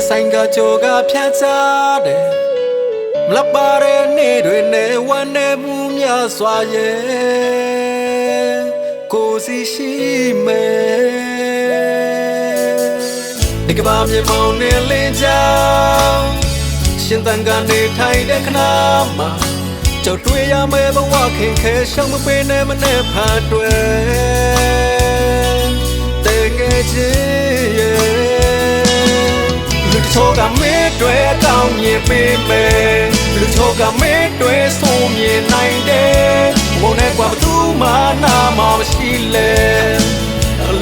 ဆိုင်ကကြောကဖြတ်ချတယ်မလပါတဲ့နေ့တွေနဲ့ဝမ်းနေမှုများစွာရဲ့ကိုစီရှိမယ်ဒီကဘာမြေမောင်နဲ့လင်းချောင်းရှင်တန်ကနေထိုင်တဲ့ခဏမှာကြောက်တွေ့ရမယ်ဘဝခင်ခဲရှောင်းမပေးနဲ့မနဲ့ဖန်တွေ့တဲ့ငယ်ချင်းရဲ့လူချိုကမဲတွေကောင်းမြင်ပေးမယ်လူချိုကမဲတွေဆိုမြင်နိုင်တယ်ဘုံနဲ့ကွာဘသူမှနာမရှိလဲ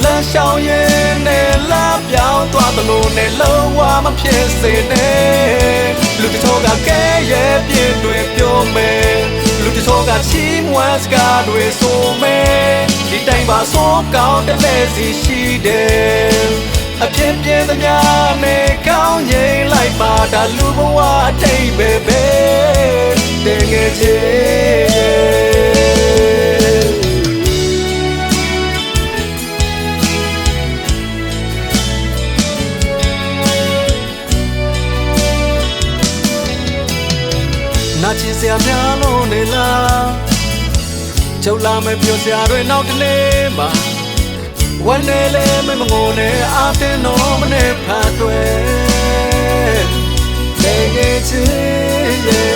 လမ်းရှောင်ရင်နဲ့လာပြောင်းသွားသလိုနဲ့လုံးဝမဖြစ်စေနဲ့လူချိုကကဲရဲ့ပြည့်တွေပြောမယ်လူချိုကချီးမွမ်းစကားတွေဆိုမယ်ဒီတိုင်းပါဆိုကောင်းတဲ့လက်စီရှိတယ်အဖြစ်ပြင်းသမျှနဲ့ကောင်းရင်လိုက်ပါဒါလူဘဝအတိတ်ပဲတကယ်ချစ်နာချင်စရာများလို့နေလားချုပ်လာမယ်ပြောစရာတွေနောက်တနေ့မှာဝမ်းနေလေမငိုနဲ့အားတင်းတော့မနဲ့ဖတ်တွေတကယ်ချစ်ရဲ့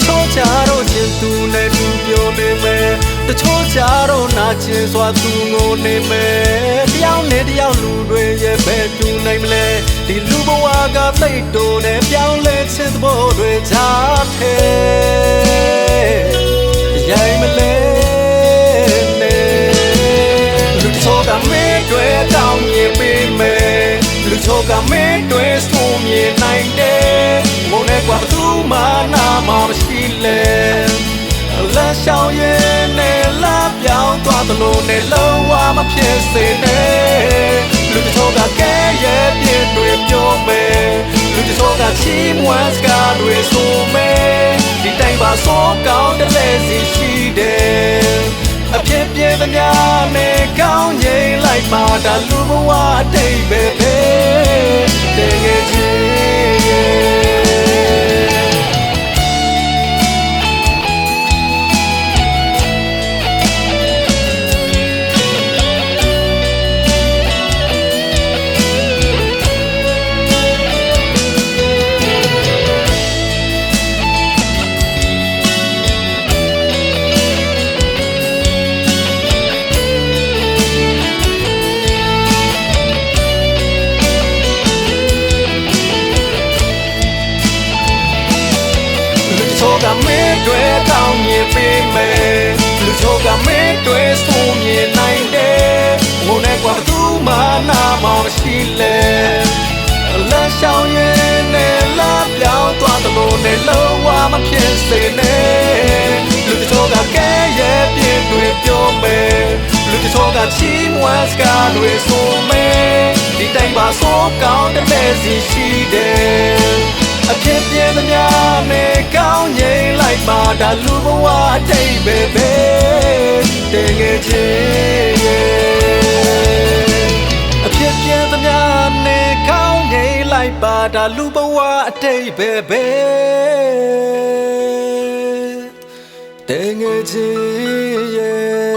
ချိုးချတော့ချင်းသူနဲ့သူပြောနေမယ်တချို့ချတော့နာချင်စွာသူငိုနေမယ်တယောက်နဲ့တယောက်လူတွေရဲ့ပဲတူနိုင်မလဲဒီလူဘဝကသိတ်တိုးနဲ့ပြောင်းလဲချစ်သဘောတွေချားတယ်ရိုင်မလဲလူချိုကမဲတွေတောင်းမြင်ပေးမယ်လူချိုကမဲတွေဆိုမြင်နိုင်တယ်ဘုံနဲ့ကွာဘသူမှနာမရှိလဲလမ်းရှောင်ရင်နဲ့လာပြောင်းသွားသလိုနဲ့လုံးဝမဖြစ်စေနဲ့လူချိုကကဲရဲ့ပြည့်တွေပြောမယ်လူချိုကချီးမွမ်းစကားတွေဆိုမယ်ဒီတိုင်းပါဆိုကောင်းတဲ့လက်စီရှိတယ်အဖြစ်ပြင်းသမျှနဲ့ကောင်းရင်လိုက်ပါဒါလူဘဝအတိတ်ပဲတကယ်ချစ်ကမဲတွေတောင်းမြင်ပေးမယ်လူချိုကမဲတွေဆိုမြင်နိုင်တယ်ဘုံနဲ့ကွာဘသူမှနာမရှိလဲလမ်းရှောင်ရင်နဲ့လာပြောင်းသွားသလိုနဲ့လုံးဝမဖြစ်စေနဲ့လူချိုကကဲရဲ့ပြည့်တွေပြောမယ်လူချိုကချီးမွမ်းစကားတွေဆိုမယ်ဒီတိုင်းပါဆိုကောင်းတဲ့လက်စီရှိတယ်အဖြစ်ပြင်းသမျှနဲ့ကောင်းရင်လိုက်ပါဒါလူဘဝအတိတ်ပဲတကယ်ချစ်ရဲ့အဖြစ်ပြင်းသမျှနဲ့ကောင်းရင်လိုက်ပါဒါလူဘဝအတိတ်ပဲတကယ်ချစ်ရဲ့